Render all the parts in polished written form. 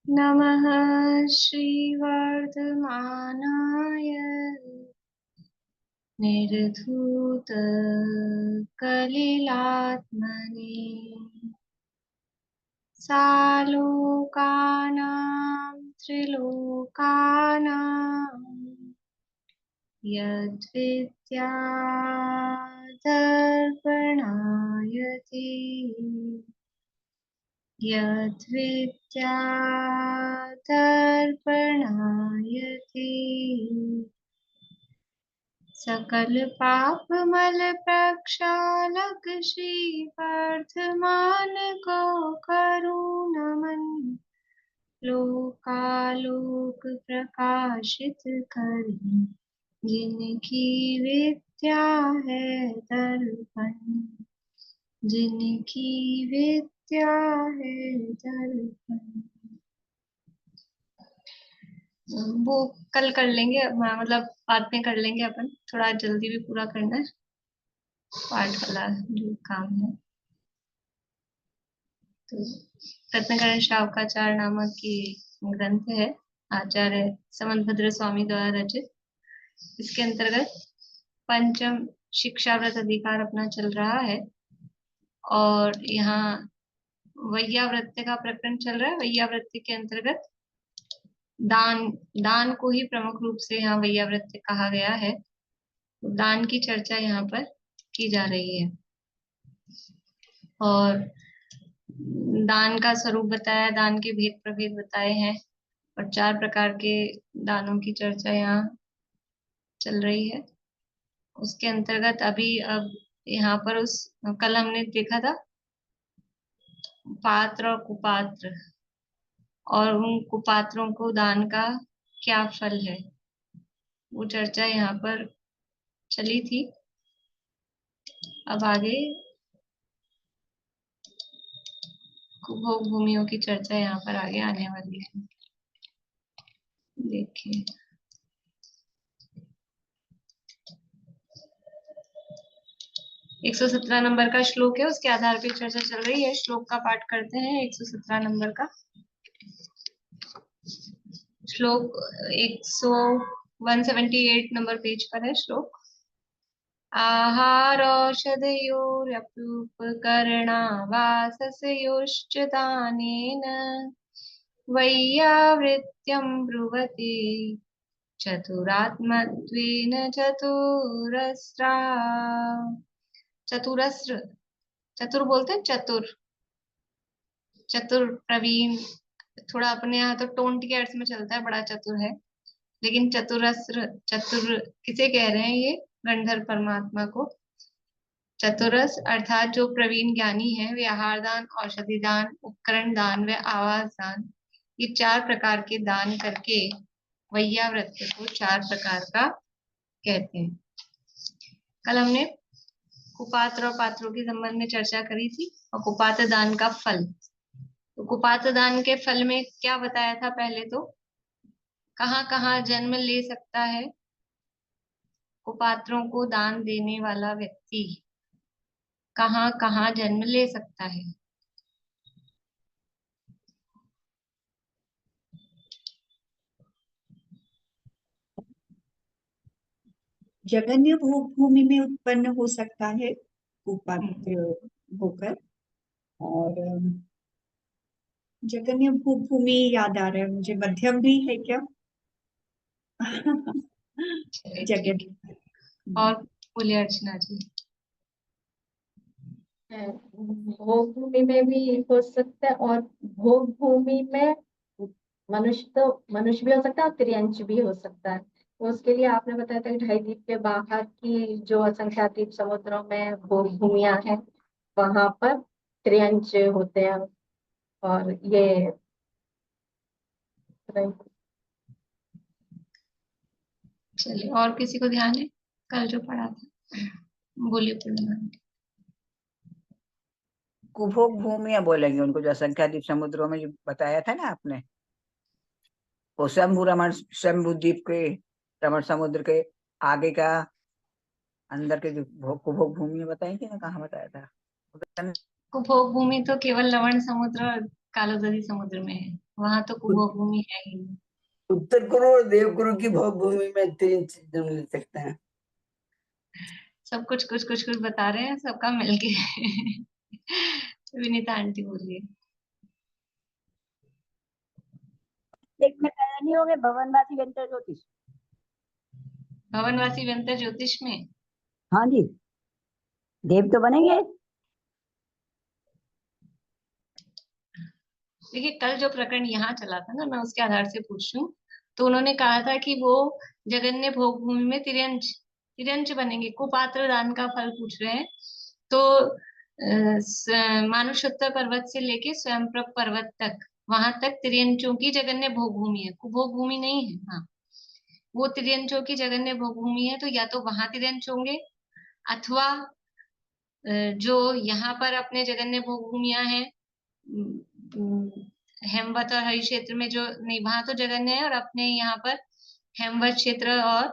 नमः श्रीवर्धमानाय निर्धूत कलिलात्मने सालोकानां त्रिलोकानां यद्विद्यादर्पणायते यद्विद्यादर्पणायते सकल पाप मल प्रक्षालक श्री वर्धमान को करुण नमन लोकालोक प्रकाशित करें जिनकी विद्या है दर्पण जिनकी विद्या है दर्पण। वो कल कर लेंगे, मतलब बाद में कर लेंगे, अपन थोड़ा जल्दी भी पूरा करना है पाठ वाला जो काम है। तो रत्नकरण शावकाचार नामक की ग्रंथ है, आचार्य समंतभद्र स्वामी द्वारा रचित। इसके अंतर्गत पंचम शिक्षाव्रत अधिकार अपना चल रहा है और यहाँ वैयावृत्ति का प्रकरण चल रहा है। वैयावृत्ति के अंतर्गत दान दान को ही प्रमुख रूप से यहाँ वैयावृत्ति कहा गया है। तो दान की चर्चा यहाँ पर की जा रही है और दान का स्वरूप बताया, दान के भेद प्रभेद बताए हैं और 4 प्रकार के दानों की चर्चा यहाँ चल रही है। उसके अंतर्गत अभी अब यहाँ पर कल हमने देखा था पात्र और कुपात्र, और उन कुपात्रों को दान का क्या फल है, वो चर्चा यहाँ पर चली थी। अब आगे कुभोग भूमियों की चर्चा यहाँ पर आगे आने वाली है। देखिए 117 नंबर का श्लोक है, उसके आधार पर चर्चा चल रही है। श्लोक का पाठ करते हैं। 117 नंबर का श्लोक 178 नंबर पेज पर है श्लोक। आहारौषधयोरप्युपकरणावासस्योश्च दानेन वैयावृत्यं ब्रुवते चतुरात्मत्वेन चतुरस्रा। चतुरस्र, चतुर बोलते हैं, चतुर चतुर प्रवीण, थोड़ा अपने यहाँ तो टोंट के अर्थ में चलता है, बड़ा चतुर है। लेकिन चतुरस्र, चतुर किसे कह रहे हैं? ये गणधर परमात्मा को। चतुरस अर्थात जो प्रवीण ज्ञानी है, वे आहार दान, औषधि दान, उपकरण दान व आवास दान, ये 4 प्रकार के दान करके वैयाव्रत को 4 प्रकार का कहते हैं। कल हमने कुपात्र और पात्रों के संबंध में चर्चा करी थी और कुपात्र दान का फल। तो कुपात्र दान के फल में क्या बताया था? पहले तो कहाँ कहाँ जन्म ले सकता है कुपात्रों को दान देने वाला व्यक्ति, कहाँ कहाँ जन्म ले सकता है? जगन्य भूमि में उत्पन्न हो सकता है कुपात्र होकर। और जगन्य भूमि याद आ रहा है मुझे, मध्यम भी है क्या? जगन। और बोलिए अर्चना जी। भोग भूमि में भी हो सकता है और भोग भूमि में मनुष्य भी हो सकता है और त्रियंच भी हो सकता है। तो उसके लिए आपने बताया था कि 2.5 द्वीप के बाहर की जो असंख्यात द्वीप समुद्रों में भोग भूमियां हैं, वहां पर त्रियंच होते हैं। और ये चलिए, और किसी को ध्यान है कल जो पढ़ा था? बोलिए पूर्णिमा। कुभोग भूमिया बोलेंगे उनको, जो असंख्या द्वीप समुद्रों में जो बताया था ना आपने, वो शंभु द्वीप के रमण समुद्र के आगे का अंदर के जो कुभोग भूमि बताई थी ना, कहाँ बताया था? कुभोग भूमि तो केवल लवण समुद्र और कालोदरी समुद्र में है। वहां तो कुभोग भूमि है ही नहीं। उत्तर कुरु और देव कुरु की भोग भूमि में 3 जन्म ले सकते हैं। सब कुछ कुछ कुछ कुछ बता रहे हैं सबका मिलके। विनीता आंटी बोलिए। एक में तैयार नहीं हो गए भवनवासी व्यंतर ज्योतिष। भवनवासी व्यंतर ज्योतिष में हाँ जी, देव तो बनेंगे। देखिए कल जो प्रकरण यहाँ चला था ना, मैं उसके आधार से पूछ रही हूँ। तो उन्होंने कहा था कि वो जगन्य भोग भूमि में तिर्यंच तिर्यंच बनेंगे। कुपात्र दान का फल पूछ रहे हैं। तो मानुषोत्तर पर्वत से लेके स्वयंप्रभ पर्वत तक, वहां तक तिर्यंचों की जगन्य भोग भूमि है, कुभोग भूमि नहीं है। हाँ, वो तिर्यंचों की जगन्य भोग भूमि है। तो या तो वहां तिर्यंच होंगे, अथवा जो यहाँ पर अपने जगन्य भोग भूमियां हैं, हेमवत और हरि क्षेत्र में, जो नहीं वहां तो जगन्य है, और अपने यहाँ पर हेमवत क्षेत्र और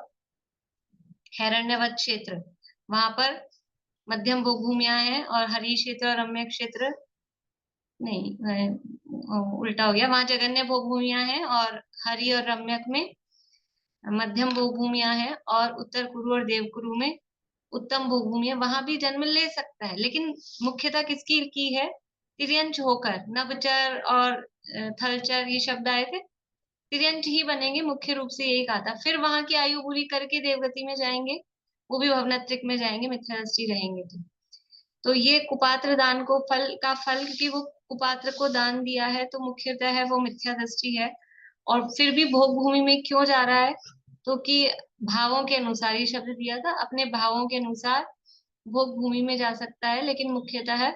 हिरण्यवत क्षेत्र, वहां पर मध्यम भोग भूमियां हैं, और हरि क्षेत्र और रम्य क्षेत्र नहीं, उल्टा हो गया, वहां जगन्य भोग भूमियां हैं और हरि और रम्यक में मध्यम भोग भूमियां हैं, और उत्तर कुरु और देव कुरु में उत्तम भोग भूमि है। वहां भी जन्म ले सकता है, लेकिन मुख्यता किसकी की है? तिर्यंच होकर। नभचर और थलचर ये शब्द आए थे, तिर्यंच ही बनेंगे, मुख्य रूप से यही कहा था। फिर वहां की आयु पूरी करके देवगति में जाएंगे, वो भी भवनत्रिक में जाएंगे, मिथ्या दृष्टि रहेंगे। तो ये कुपात्र दान को फल क्योंकि वो कुपात्र को दान दिया है, तो मुख्यतः है वो मिथ्या दृष्टि है। और फिर भी भोग भूमि में क्यों जा रहा है? तो कि भावों के अनुसार, ये शब्द दिया था, अपने भावों के अनुसार भोग भूमि में जा सकता है, लेकिन मुख्यतः है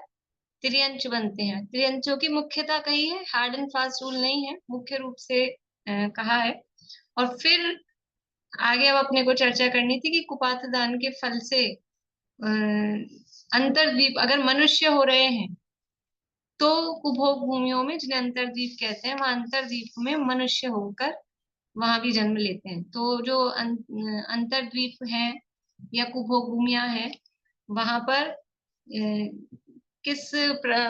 त्रियंच बनते हैं। त्रियंचों की मुख्यता कही है, हार्ड एंड फास्ट रूल नहीं है, मुख्य रूप से कहा है। और फिर आगे अब अपने को चर्चा करनी थी कि कुपात्र दान के फल से अंतर्द्वीप अगर मनुष्य हो रहे हैं, तो कुभोग भूमियों में, जिन्हें अंतर्द्वीप कहते हैं, वहां अंतर्द्वीप में मनुष्य होकर वहां भी जन्म लेते हैं। तो जो अंतर्द्वीप है या कुभोग भूमियां हैं, वहां पर किस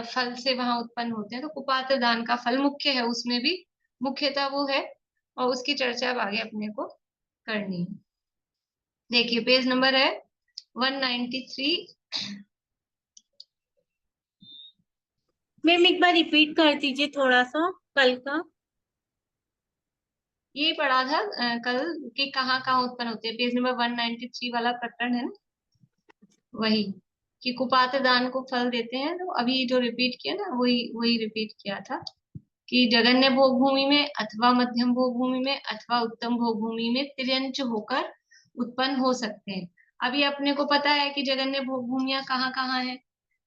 फल से वहां उत्पन्न होते हैं, तो कुपात्र दान का फल मुख्य है, उसमें भी मुख्यतः वो है, और उसकी चर्चा अब आगे अपने को करनी है। देखिए पेज नंबर है 193। मैम एक बार रिपीट कर दीजिए थोड़ा सा कल का। ये पढ़ा था कल कि कहाँ कहाँ उत्पन्न होते हैं, पेज नंबर 193 वाला प्रकरण है ना, वही, कि कुपात्र दान को फल देते हैं। तो अभी जो रिपीट किया ना, वही वही रिपीट किया था कि जगन्य भोग भूमि में अथवा मध्यम भोग भूमि में अथवा उत्तम भोग भूमि में तिर्यंच होकर उत्पन्न हो सकते हैं। अभी अपने को पता है कि जगन्य भोग भूमियां कहाँ कहाँ है,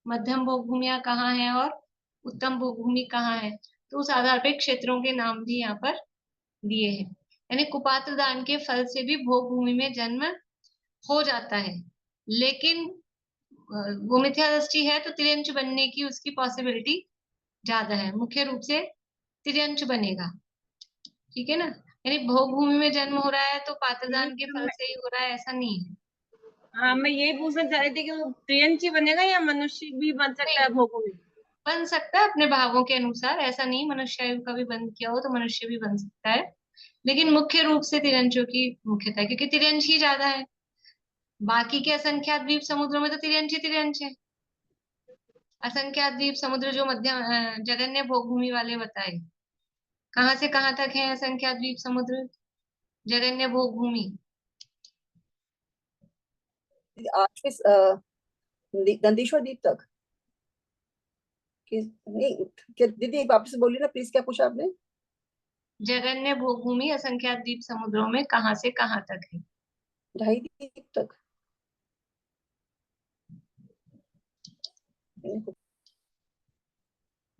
मध्यम भोग भूमियां कहाँ है, और उत्तम भोग भूमि कहाँ है। तो उस आधार पर क्षेत्रों के नाम भी यहाँ पर दिए हैं। यानी कुपात्र दान के फल से भी भोग भूमि में जन्म हो जाता है, लेकिन वो मिथ्या दृष्टि है, तो तिर्यंच बनने की उसकी पॉसिबिलिटी ज्यादा है, मुख्य रूप से तिर्यंच बनेगा। ठीक है ना? यानी भोग भूमि में जन्म हो रहा है तो पात्रदान के फल से ही हो रहा है, ऐसा नहीं है। हाँ, मैं यही पूछना चाह रही थी कि वो त्रियंची बनेगा या मनुष्य भी बन सकता है नहीं, भोगों में? बन सकता है अपने भावों के अनुसार, ऐसा नहीं मनुष्य आयु का भी बंद किया हो तो मनुष्य भी बन सकता है, लेकिन मुख्य रूप से तिर्यंचों की मुख्यता है, क्योंकि तिर्यंच ही ज्यादा है। बाकी के असंख्यात द्वीप समुद्रों में तो तिर्यंच ही तिर्यंच है। असंख्यात द्वीप समुद्र जो मध्यम जगन्य भोग भूमि वाले बताए, कहाँ से कहाँ तक है असंख्यात द्वीप समुद्र जगन्य भोग भूमि? आज नंदीश्वर द्वीप तक नहीं क्या दीदी, वापस बोलिए ना प्लीज, क्या पूछा आपने? जगन्य भोग भूमि असंख्यात द्वीप समुद्रों में कहाँ से कहाँ तक है? 2.5 द्वीप तक।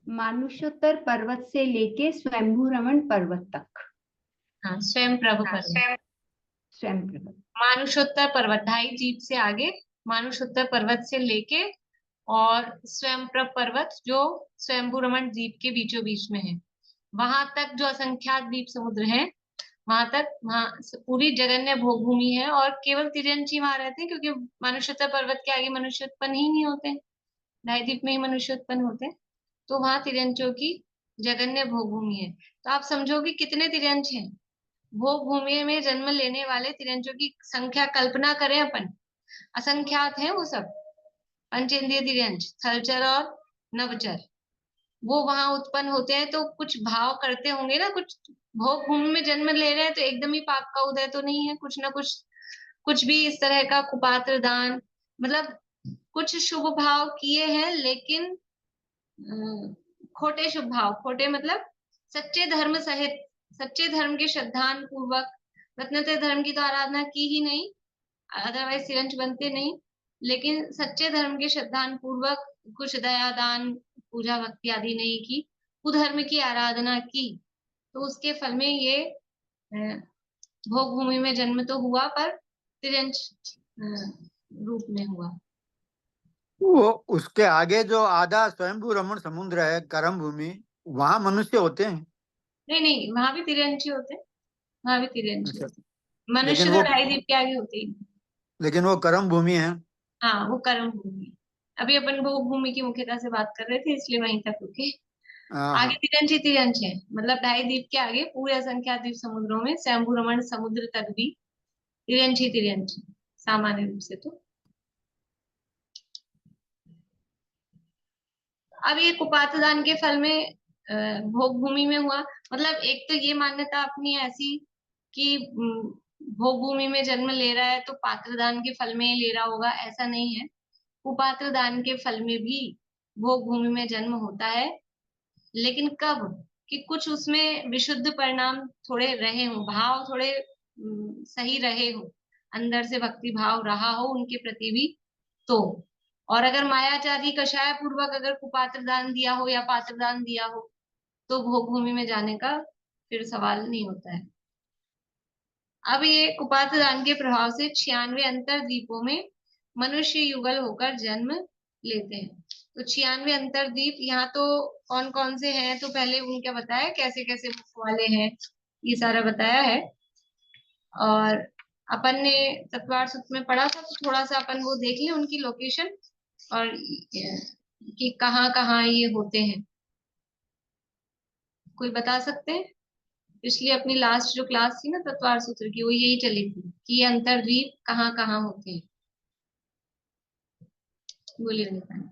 मानुषोत्तर पर्वत से लेके स्वयंभू रमण पर्वत तक। हाँ, स्वयं प्रभ पर्वत। स्वयं पर्वत। मानुषोत्तर पर्वत 2.5 द्वीप से आगे, मानुषोत्तर पर्वत से लेके और स्वयं प्रभ पर्वत जो स्वयंभू रमण द्वीप के बीचों बीच में है, वहां तक जो असंख्यात द्वीप समुद्र है, वहां तक, वहां पूरी जगन्य भोग भूमि है। और केवल तिर्यंची वहां रहते हैं, क्योंकि मानुषोत्तर पर्वत के आगे मनुष्य उत्पन्न ही नहीं होते, 2.5 द्वीप में ही मनुष्य उत्पन्न होते हैं। तो वहां तिर्यंचों की जगन्य भोग भूमि है। तो आप समझो कि कितने तिर्यंच हैं। भोग भूमि में जन्म लेने वाले तिर्यंचों की संख्या कल्पना करें अपन, असंख्यात हैं वो सब। पंचेंद्रिय तिर्यंच, थलचर और नवचर, वो वहां उत्पन्न होते हैं तो कुछ भाव करते होंगे ना। कुछ भोग भूमि में जन्म ले रहे हैं तो एकदम ही पाप का उदय तो नहीं है, कुछ ना कुछ, कुछ भी इस तरह का कुपात्र दान, मतलब कुछ शुभ भाव किए हैं, लेकिन खोटे शुभ भाव, खोटे मतलब सच्चे धर्म सहित, सच्चे धर्म के श्रद्धान पूर्वक, रत्नत्रय धर्म की तो आराधना की ही नहीं, अदरवाइज तिरंच बनते नहीं, लेकिन सच्चे धर्म के श्रद्धान पूर्वक कुछ दया दान पूजा भक्ति आदि नहीं की, कुधर्म की आराधना की, तो उसके फल में ये भोग भूमि में जन्म तो हुआ पर तिरंच रूप में हुआ। वो उसके आगे जो आधा स्वयंभू रमण समुद्र है, कर्म भूमि, वहां मनुष्य होते हैं। नहीं नहीं, वहां भी तिरंची होते हैं, वहां भी तिरंची अच्छा, होते हैं। लेकिन मनुष्य तो वो 2.5 द्वीप के आगे होते ही नहीं। लेकिन वो कर्म भूमि है। हाँ, वो कर्म भूमि है। अभी अपन भोग भूमि की मुख्यता से बात कर रहे थे, इसलिए वहीं तक रुके। हाँ आगे हाँ। तिरंच है, मतलब 2.5 द्वीप के आगे पूरे असंख्यात द्वीप समुद्रों में स्वयंभू रमण समुद्र तक भी तिरंच है, सामान्य रूप से। तो अब ये कुपात्र दान के फल में भोग भूमि में हुआ, मतलब एक तो ये मान्यता अपनी ऐसी कि भोग भूमि में जन्म ले रहा है तो पात्र दान के फल में ही ले रहा होगा, ऐसा नहीं है। कुपात्र दान के फल में भी भोग भूमि में जन्म होता है, लेकिन कब, कि कुछ उसमें विशुद्ध परिणाम थोड़े रहे हों, भाव थोड़े सही रहे हो, अंदर से भक्ति भाव रहा हो उनके प्रति भी, तो। और अगर मायाचारी कषाय पूर्वक अगर कुपात्र दान दिया हो या पात्र दान दिया हो, तो भोग भूमि में जाने का फिर सवाल नहीं होता है। अब ये कुपात्र दान के प्रभाव से 96 अंतर द्वीपों में मनुष्य युगल होकर जन्म लेते हैं। तो 96 अंतर द्वीप, यहाँ तो कौन कौन से हैं तो पहले उनका बताया, कैसे कैसे मुख वाले हैं ये सारा बताया है। और अपन ने तत्वार सूत्र में पढ़ा था, तो थोड़ा सा अपन वो देख लें उनकी लोकेशन और कि कहाँ कहाँ ये होते हैं। कोई बता सकते हैं? पिछली अपनी लास्ट जो क्लास थी ना तत्वार सूत्र की, वो यही चली थी कि ये अंतर्द्वीप कहाँ कहाँ होते हैं। बोलिए नितान।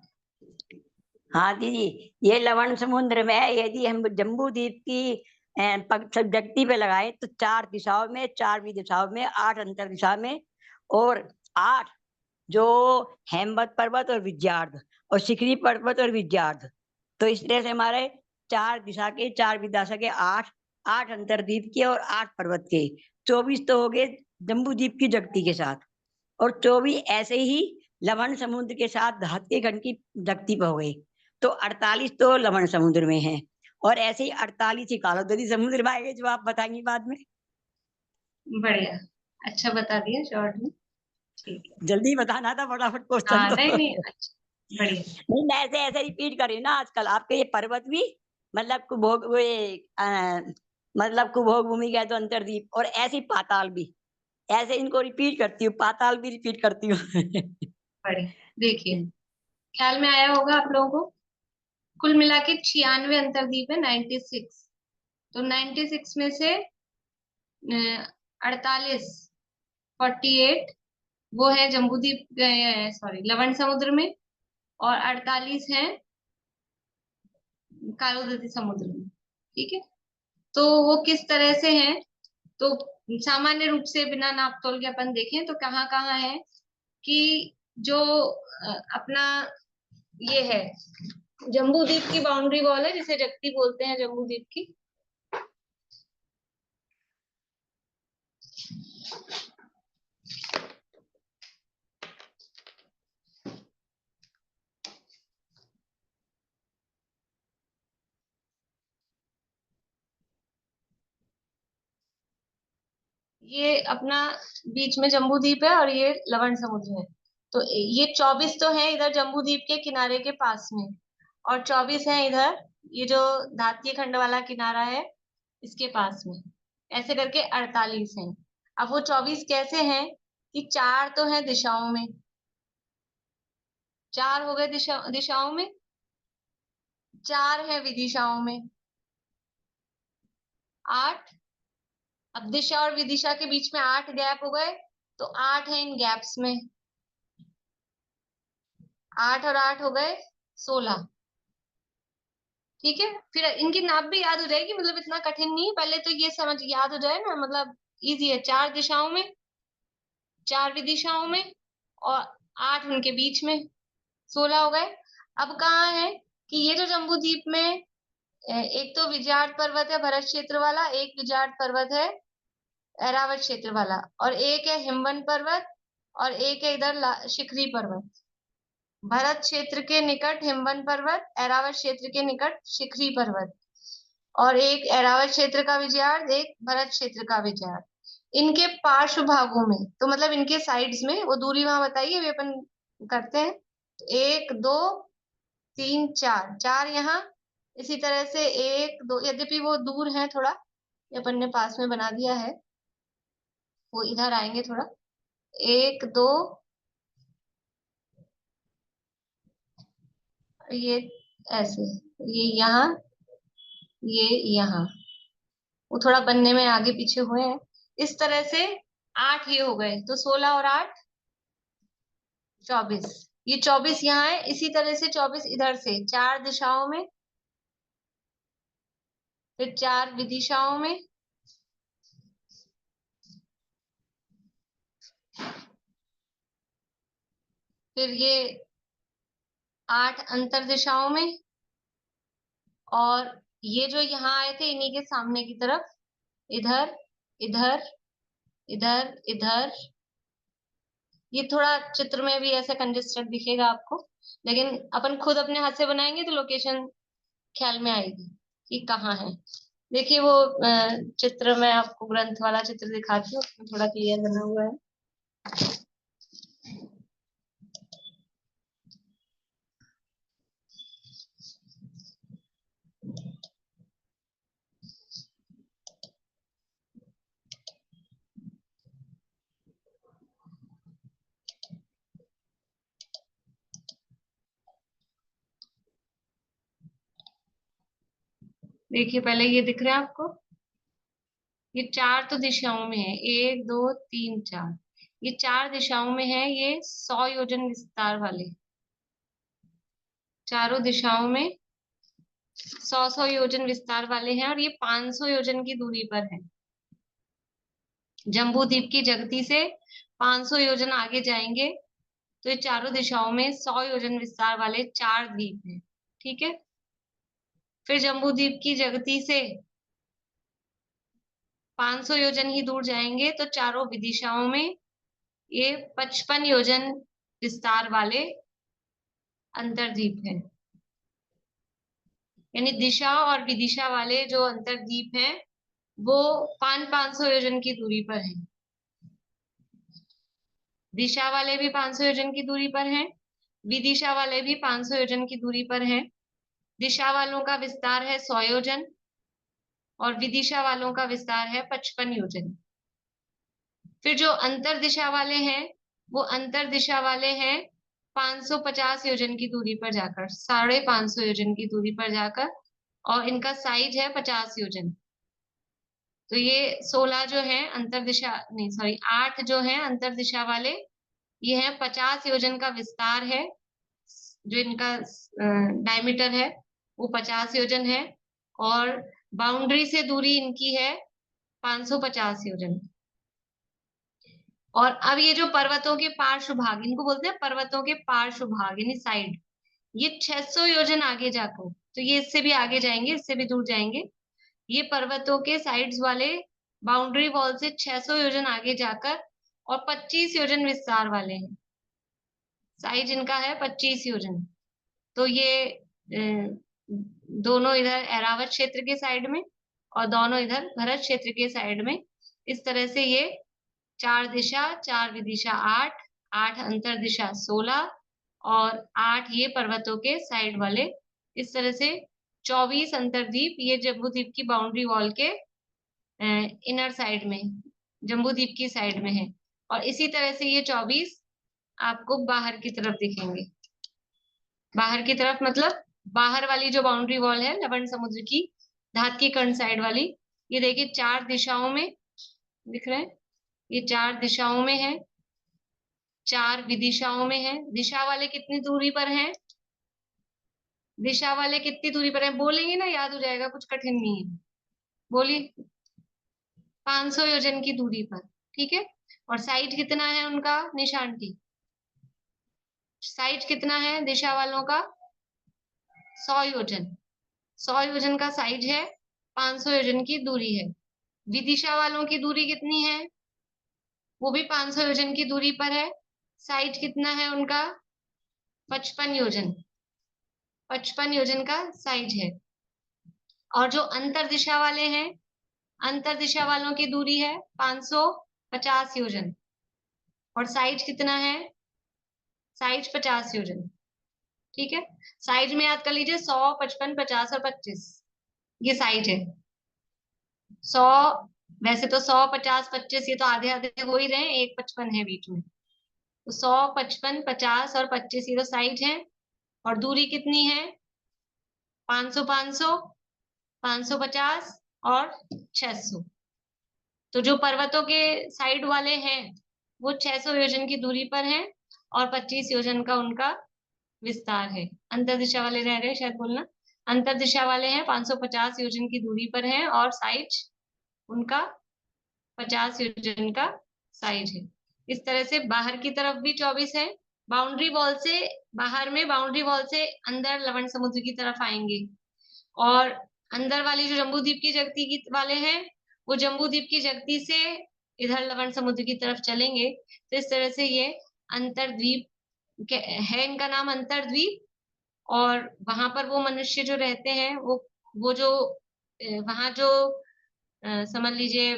हाँ दीदी, ये लवण समुद्र में है। यदि हम जम्बू द्वीप की जगती पे लगाए तो 4 दिशाओं में, 4 भी दिशाओं में, 8 अंतर दिशा में, और 8 जो हेमवत पर्वत और विद्यार्थ और शिखरी पर्वत और विद्यार्थ। तो इस तरह से हमारे 4 दिशा के, 4 विदिशा के 8 अंतरद्वीप के और 8 पर्वत के 24 तो हो गए जम्बू द्वीप की जगती के साथ, और 24 ऐसे ही लवण समुद्र के साथ धात के खंड की जगती पर हो गई। तो 48 तो लवण समुद्र में है, और ऐसे ही 48 ही कालोदरी समुद्र में आएंगे, जो आप बताएंगी बाद में। बढ़िया, अच्छा बता दिया शॉर्ट में, ठीक है। जल्दी बताना था, फटाफट क्वेश्चन हाँ तो नहीं नहीं, अच्छा बढ़िया। नहीं, मैं ऐसे ऐसे रिपीट कर रही हूँ ना आजकल। आपके ये पर्वत भी मतलब कुभोग, मतलब कुभोग भूमि का तो अंतरद्वीप, और ऐसे ही पाताल भी, ऐसे इनको रिपीट करती हूँ, पाताल भी रिपीट करती हूँ। बढ़िया, देखिए ख्याल में आया होगा आप लोगों को। कुल मिला के 96 अंतर्द्वीप है, 96। तो 96 में से 48, 48 वो है जम्बूद्वीप, सॉरी लवण समुद्र में, और 48 है कालोदती समुद्र में। ठीक है, तो वो किस तरह से हैं, तो सामान्य रूप से बिना नाप तोल के अपन देखें तो कहाँ कहाँ है कि जो अपना ये है जम्बू द्वीप की बाउंड्री वॉल है, जिसे जगती बोलते हैं जम्बू द्वीप की। ये अपना बीच में जम्बू द्वीप है और ये लवण समुद्र है। तो ये 24 तो है इधर जम्बू द्वीप के किनारे के पास में, और 24 है इधर ये जो धात्य खंड वाला किनारा है इसके पास में, ऐसे करके 48 हैं। अब वो 24 कैसे हैं कि 4 तो है दिशाओं में, 4 हो गए दिशाओं में, 4 है विदिशाओं में, 8। अब दिशा और विदिशा के बीच में 8 गैप हो गए, तो 8 है इन गैप्स में, 8 और 8 हो गए 16। ठीक है, फिर इनकी नाप भी याद हो जाएगी, मतलब इतना कठिन नहीं, पहले तो ये समझ याद हो जाए ना, मतलब इजी है। 4 दिशाओं में, 4 विदिशाओं में और 8 उनके बीच में, 16 हो गए। अब कहाँ है कि ये जो जम्बू द्वीप में एक तो विजयार्ड पर्वत है भरत क्षेत्र वाला, एक विजयार्ड पर्वत है ऐरावत क्षेत्र वाला, और एक है हिमवन पर्वत, और एक है इधर शिखरी पर्वत। भरत क्षेत्र के निकट हिमवन पर्वत, ऐरावत क्षेत्र के निकट शिखरी पर्वत, और एक ऐरावत क्षेत्र का विजयार्ड, एक भरत क्षेत्र का विजयार्ड। इनके पार्श्व भागों में, तो मतलब इनके साइड्स में, वो दूरी वहां बताइए, वे अपन करते हैं। 1 2 3 4, 4 यहाँ, इसी तरह से 1 2, यद्यपि वो दूर है थोड़ा, ये अपन ने पास में बना दिया है, वो इधर आएंगे थोड़ा। 1 2, ये ऐसे, ये यहाँ, ये यहाँ, वो थोड़ा बनने में आगे पीछे हुए हैं। इस तरह से 8 ये हो गए, तो 16 और 8 24। ये 24 यहाँ है, इसी तरह से 24 इधर से 4 दिशाओं में, फिर 4 विदिशाओं में, फिर ये 8 अंतर दिशाओं में, और ये जो यहाँ आए थे इन्हीं के सामने की तरफ, इधर इधर इधर इधर। ये थोड़ा चित्र में भी ऐसे कंजेस्टेड दिखेगा आपको, लेकिन अपन खुद अपने हाथ से बनाएंगे तो लोकेशन ख्याल में आएगी कि कहाँ है। देखिए वो चित्र में आपको ग्रंथ वाला चित्र दिखाती हूँ, उसमें थोड़ा क्लियर बना हुआ है। देखिए पहले ये दिख रहा है आपको, ये 4 तो दिशाओं में है, 1 2 3 4, ये 4 दिशाओं में है, ये 100 योजन विस्तार वाले, चारों दिशाओं में 100 योजन विस्तार वाले हैं, और ये 500 योजन की दूरी पर है। जम्बू द्वीप की जगती से 500 योजन आगे जाएंगे तो ये चारों दिशाओं में 100 योजन विस्तार वाले 4 द्वीप हैं। ठीक है, फिर जम्बू द्वीप की जगती से 500 योजन ही दूर जाएंगे तो चारों विदिशाओं में ये 55 योजन विस्तार वाले अंतरद्वीप हैं। यानी दिशा और विदिशा वाले जो अंतरद्वीप हैं वो 500 योजन की दूरी पर हैं। दिशा वाले भी 500 योजन की दूरी पर हैं, विदिशा वाले भी 500 योजन की दूरी पर हैं। दिशा वालों का विस्तार है 100 योजन और विदिशा वालों का विस्तार है 55 योजन। फिर जो अंतर दिशा वाले हैं वो अंतर दिशा वाले हैं 550 योजन की दूरी पर जाकर, 550 योजन की दूरी पर जाकर, और इनका साइज है 50 योजन। तो ये 16 जो है अंतर दिशा, नहीं सॉरी 8 जो है अंतर दिशा वाले, ये है 50 योजन का विस्तार है, जो इनका डायमीटर है वो 50 योजन है, और बाउंड्री से दूरी इनकी है 550 योजन। और अब ये जो पर्वतों के पार्श्व भाग, इनको बोलते हैं पर्वतों के पार्श्व भाग यानी साइड, ये 600 योजन आगे जाकर, तो ये इससे भी आगे जाएंगे, इससे भी दूर जाएंगे। ये पर्वतों के साइड्स वाले बाउंड्री वॉल से 600 योजन आगे जाकर और 25 योजन विस्तार वाले हैं। साइज इनका है 25 योजन। तो ये दोनों इधर ऐरावत क्षेत्र के साइड में और दोनों इधर भरत क्षेत्र के साइड में, इस तरह से ये 4 दिशा 4 विदिशा 8, 8 अंतर दिशा 16 और 8 ये पर्वतों के साइड वाले, इस तरह से 24 अंतरद्वीप ये जम्बू द्वीप की बाउंड्री वॉल के इनर साइड में, जम्बू द्वीप की साइड में है। और इसी तरह से ये 24 आपको बाहर की तरफ दिखेंगे। बाहर की तरफ मतलब बाहर वाली जो बाउंड्री वॉल है लवण समुद्र की, धात की कर्ण साइड वाली, ये देखिए 4 दिशाओं में दिख रहे हैं, ये 4 दिशाओं में है, 4 विदिशाओं में है। दिशा वाले कितनी दूरी पर हैं? दिशा वाले कितनी दूरी पर हैं बोलेंगे ना, याद हो जाएगा, कुछ कठिन नहीं है। बोलिए। 500 योजन की दूरी पर, ठीक है। और साइड कितना है उनका, निशान की साइड कितना है दिशा वालों का? 100 योजन। 100 योजन का साइड है, 500 योजन की दूरी है। विदिशा वालों की दूरी कितनी है? वो भी 500 योजन की दूरी पर है। साइड कितना है उनका? 55 योजन। 55 योजन का साइड है। और जो अंतर दिशा वाले हैं, अंतर दिशा वालों की दूरी है 550 योजन। और साइड कितना है? साइड 50 योजन, ठीक है। साइड में याद कर लीजिए 100, 55, 50 और 25, ये साइड है। 100, वैसे तो 100, 50, 25 ये तो आधे आधे हो ही रहे हैं, एक 55 है बीच में, तो 100, 55, 50 और 25 ये तो साइड है। और दूरी कितनी है? 500, 500, 550 और 600। तो जो पर्वतों के साइड वाले हैं वो 600 योजन की दूरी पर हैं और 25 योजन का उनका विस्तार है। अंतर दिशा वाले रह गए शायद बोलना। अंतर दिशा वाले हैं 550 योजन की दूरी पर हैं और साइड उनका 50 योजन का साइड है। इस तरह से बाहर की तरफ भी 24 है। बाउंड्री वॉल से बाहर में, बाउंड्री वॉल से अंदर लवण समुद्र की तरफ आएंगे। और अंदर वाली जो जम्बूद्वीप की जगती की वाले हैं वो जम्बूद्वीप की जगती से इधर लवण समुद्र की तरफ चलेंगे। तो इस तरह से ये अंतरद्वीप है, इनका नाम अंतरद्वीप। और वहां पर वो मनुष्य जो रहते हैं वो जो वहां जो समझ लीजिए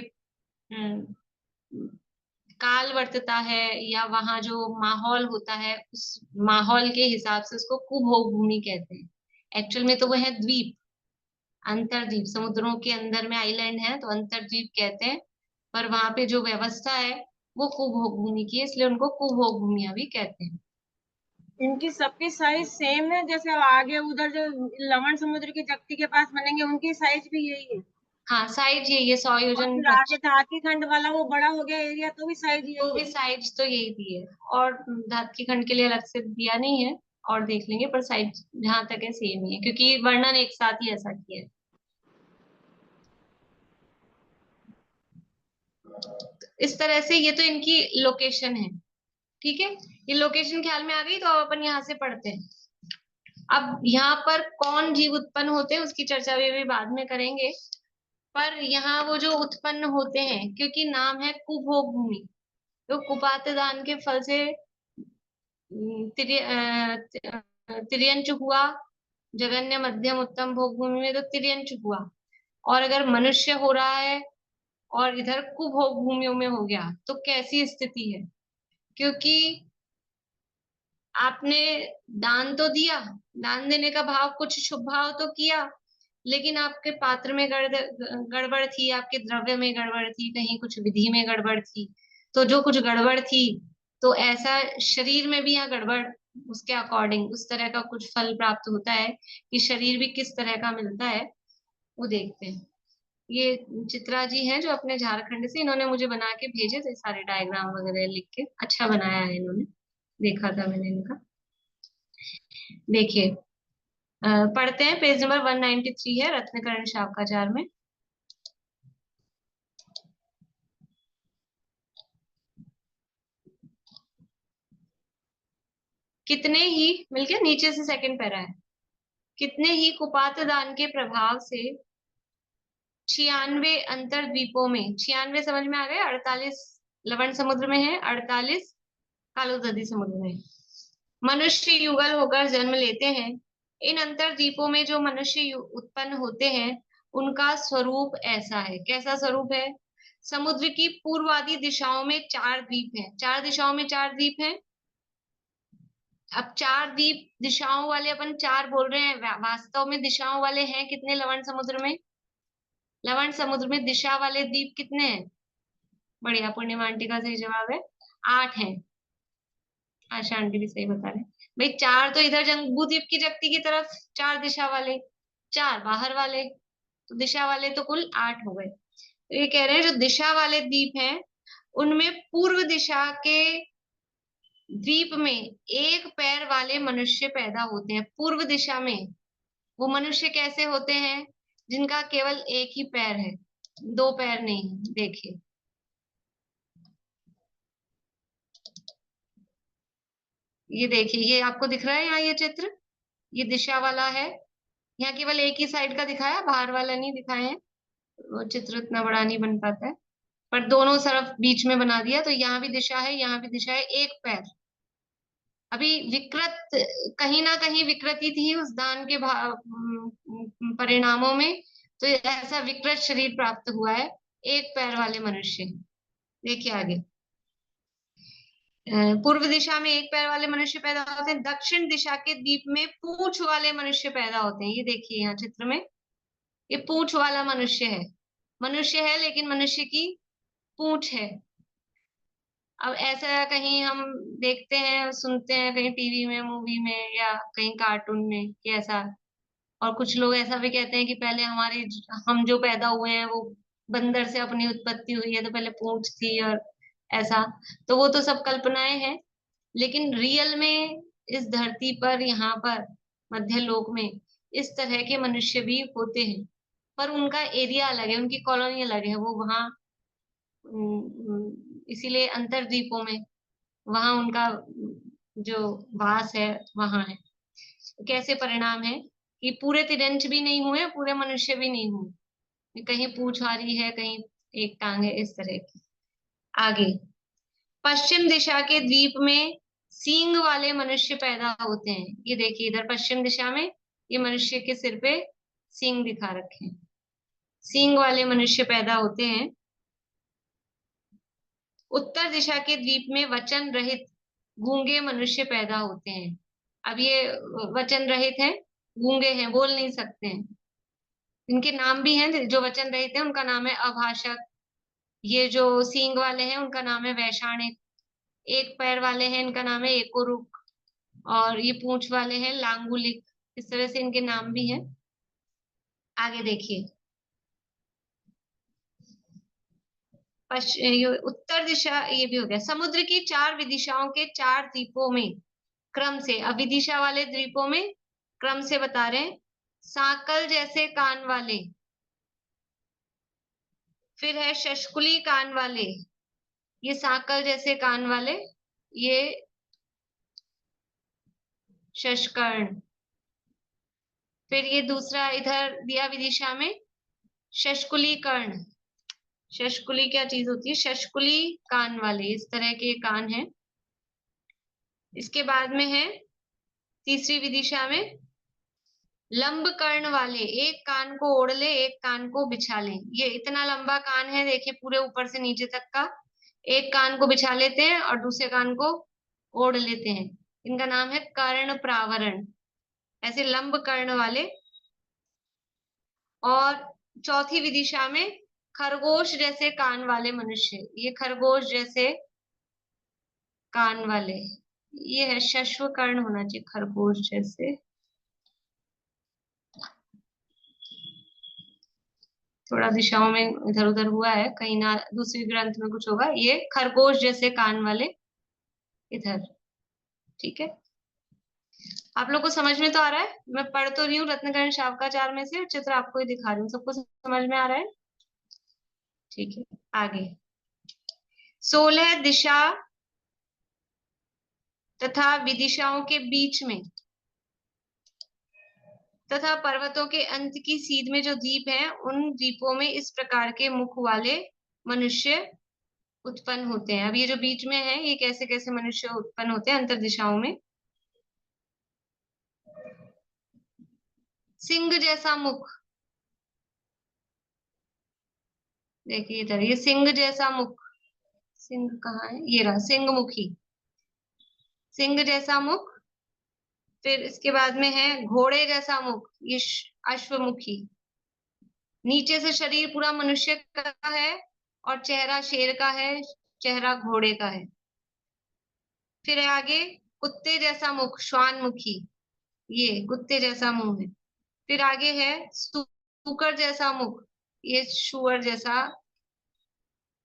काल वर्तता है या वहां जो माहौल होता है उस माहौल के हिसाब से उसको कुभोग भूमि कहते हैं। एक्चुअल में तो वो है द्वीप, अंतरद्वीप। समुद्रों के अंदर में आइलैंड है तो अंतरद्वीप कहते हैं। पर वहां पे जो व्यवस्था है वो कुभोग भूमि की है, इसलिए उनको कुभोग भूमिया भी कहते हैं। इनकी सबकी साइज सेम है, जैसे आगे उधर जो लवण समुद्र की जगती के पास बनेंगे उनकी साइज भी यही है? हाँ, साइज यही है 100 और योजन। फिर आगे धाती खंड वाला वो बड़ा हो गया एरिया, तो भी साइज तो यही भी है? साइज तो यही दी है, और धातु खंड के लिए अलग से दिया नहीं है, और देख लेंगे, पर साइज जहां तक है सेम ही है क्योंकि वर्णन एक साथ ही ऐसा किया है। इस तरह से ये तो इनकी लोकेशन है, ठीक है। ये लोकेशन ख्याल में आ गई, तो अब अपन यहाँ से पढ़ते हैं। अब यहाँ पर कौन जीव उत्पन्न होते हैं उसकी चर्चा भी बाद में करेंगे। पर यहाँ वो जो उत्पन्न होते हैं, क्योंकि नाम है कुभोग भूमि, तो कुपात दान के फल से तिर्यंच हुआ। जगन्य मध्यम उत्तम भोग भूमि में तो तिर्यंच हुआ। और अगर मनुष्य हो रहा है और इधर कुभोग भूमियों में हो गया तो कैसी स्थिति है? क्योंकि आपने दान तो दिया, दान देने का भाव, कुछ शुभ भाव तो किया, लेकिन आपके पात्र में गड़बड़ थी, आपके द्रव्य में गड़बड़ थी, कहीं कुछ विधि में गड़बड़ थी। तो जो कुछ गड़बड़ थी, तो ऐसा शरीर में भी यहाँ गड़बड़, उसके अकॉर्डिंग उस तरह का कुछ फल प्राप्त होता है कि शरीर भी किस तरह का मिलता है वो देखते हैं। ये चित्रा जी हैं जो अपने झारखंड से, इन्होंने मुझे बना के भेजे थे सारे डायग्राम वगैरह लिख के, अच्छा बनाया है इन्होंने, देखा था मैंने इनका। देखिए पढ़ते हैं, पेज नंबर 193 है रत्नकरण शावकाचार में। कितने ही, मिल गया, नीचे से सेकंड पैरा है। कितने ही कुपात दान के प्रभाव से 96 अंतरद्वीपों में, 96 समझ में आ गए, 48 लवण समुद्र में है, 48 कालोदधी समुद्र में मनुष्य युगल होकर जन्म लेते हैं। इन अंतरद्वीपों में जो मनुष्य उत्पन्न होते हैं उनका स्वरूप ऐसा है। कैसा स्वरूप है? समुद्र की पूर्वादि दिशाओं में 4 द्वीप हैं। 4 दिशाओं में 4 द्वीप हैं। अब 4 द्वीप दिशाओं वाले अपन 4 बोल रहे हैं, वास्तव में दिशाओं वाले हैं कितने लवण समुद्र में? लवण समुद्र में दिशा वाले द्वीप कितने हैं? बढ़िया, पूर्णिमा आंटी का सही जवाब है, 8 हैं। आशा आंटी भी सही बता रहे। भाई 4 तो इधर जम्बूद्वीप की जगती की तरफ 4 दिशा वाले, 4 बाहर वाले, तो दिशा वाले तो कुल 8 हो गए। तो ये कह रहे हैं जो दिशा वाले द्वीप हैं उनमें पूर्व दिशा के द्वीप में एक पैर वाले मनुष्य पैदा होते हैं। पूर्व दिशा में वो मनुष्य कैसे होते हैं? जिनका केवल एक ही पैर है, दो पैर नहीं। देखिए ये देखिए, ये आपको दिख रहा है यहाँ ये चित्र, ये दिशा वाला है। यहाँ केवल एक ही साइड का दिखाया, बाहर वाला नहीं दिखाए हैं, वो चित्र इतना बड़ा नहीं बन पाता है, पर दोनों तरफ बीच में बना दिया। तो यहाँ भी दिशा है, यहाँ भी दिशा है, एक पैर। अभी विकृत, कहीं ना कहीं विकृति थी उस दान के परिणामों में, तो ऐसा विकृत शरीर प्राप्त हुआ है, एक पैर वाले मनुष्य। देखिए आगे, पूर्व दिशा में एक पैर वाले मनुष्य पैदा होते हैं, दक्षिण दिशा के द्वीप में पूंछ वाले मनुष्य पैदा होते हैं। ये देखिए यहाँ चित्र में, ये पूंछ वाला मनुष्य है, मनुष्य है लेकिन मनुष्य की पूंछ है। अब ऐसा कहीं हम देखते हैं, सुनते हैं कहीं टीवी में, मूवी में, या कहीं कार्टून में कि ऐसा, और कुछ लोग ऐसा भी कहते हैं कि पहले हम जो पैदा हुए हैं वो बंदर से अपनी उत्पत्ति हुई है, तो पहले पूंछ थी और ऐसा। तो वो तो सब कल्पनाएं हैं, लेकिन रियल में इस धरती पर, यहाँ पर मध्य लोक में इस तरह के मनुष्य भी होते हैं, पर उनका एरिया अलग है, उनकी कॉलोनी अलग है, वो वहाँ इसीलिए अंतरद्वीपों में वहां उनका जो वास है वहां है। कैसे परिणाम है कि पूरे तिरंच भी नहीं हुए, पूरे मनुष्य भी नहीं हुए, कहीं पूंछ आ रही है, कहीं एक टांग है, इस तरह की। आगे, पश्चिम दिशा के द्वीप में सींग वाले मनुष्य पैदा होते हैं। ये देखिए इधर पश्चिम दिशा में ये मनुष्य के सिर पे सींग दिखा रखे हैं, सींग वाले मनुष्य पैदा होते हैं। उत्तर दिशा के द्वीप में वचन रहित गूंगे मनुष्य पैदा होते हैं। अब ये वचन रहित हैं, गूंगे हैं, बोल नहीं सकते हैं। इनके नाम भी हैं, जो वचन रहित हैं उनका नाम है अभाषक, ये जो सींग वाले हैं उनका नाम है वैशाणिक, एक पैर वाले हैं इनका नाम है एकोरुक, और ये पूंछ वाले हैं लांगुलिक। इस तरह से इनके नाम भी हैं। आगे देखिए, उत्तर दिशा, ये भी हो गया। समुद्र की 4 विदिशाओं के 4 द्वीपों में क्रम से, अब विदिशा वाले द्वीपों में क्रम से बता रहे हैं, सांकल जैसे कान वाले, फिर है शशकुली कान वाले, ये सांकल जैसे कान वाले, ये शशकर्ण। फिर ये दूसरा इधर दिया विदिशा में शशकुली कर्ण, शशकुली क्या चीज होती है? शशकुली कान वाले, इस तरह के कान हैं। इसके बाद में है तीसरी विदिशा में लंब कर्ण वाले, एक कान को ओढ़ ले एक कान को बिछा ले। ये इतना लंबा कान है, देखिए पूरे ऊपर से नीचे तक का, एक कान को बिछा लेते हैं और दूसरे कान को ओढ़ लेते हैं, इनका नाम है कर्ण प्रावरण। ऐसे लंब कर्ण वाले। और चौथी विदिशा में खरगोश जैसे कान वाले मनुष्य, ये खरगोश जैसे कान वाले, ये है शश्व कर्ण होना चाहिए, खरगोश जैसे। थोड़ा दिशाओं में इधर उधर हुआ है, कहीं ना दूसरी ग्रंथ में कुछ होगा। ये खरगोश जैसे कान वाले इधर, ठीक है। आप लोग को समझ में तो आ रहा है? मैं पढ़ तो रही हूँ रत्नकर्ण शावकाचार में से, और चित्र आपको ही दिखा रही हूँ। सबको समझ में आ रहा है? ठीक है। आगे, 16 दिशा तथा विदिशाओं के बीच में तथा पर्वतों के अंत की सीध में जो द्वीप है, उन द्वीपों में इस प्रकार के मुख वाले मनुष्य उत्पन्न होते हैं। अब ये जो बीच में है, ये कैसे कैसे मनुष्य उत्पन्न होते हैं अंतर दिशाओं में? सिंह जैसा मुख, देखिए इधर, ये सिंह जैसा मुख, सिंह कहाँ है? ये रहा, सिंह मुखी, सिंह जैसा मुख। फिर इसके बाद में है घोड़े जैसा मुख, ये अश्वमुखी। नीचे से शरीर पूरा मनुष्य का है और चेहरा शेर का है, चेहरा घोड़े का है। फिर है आगे कुत्ते जैसा मुख, श्वानमुखी, ये कुत्ते जैसा मुंह है। फिर आगे है सूकर जैसा मुख, ये सुअर जैसा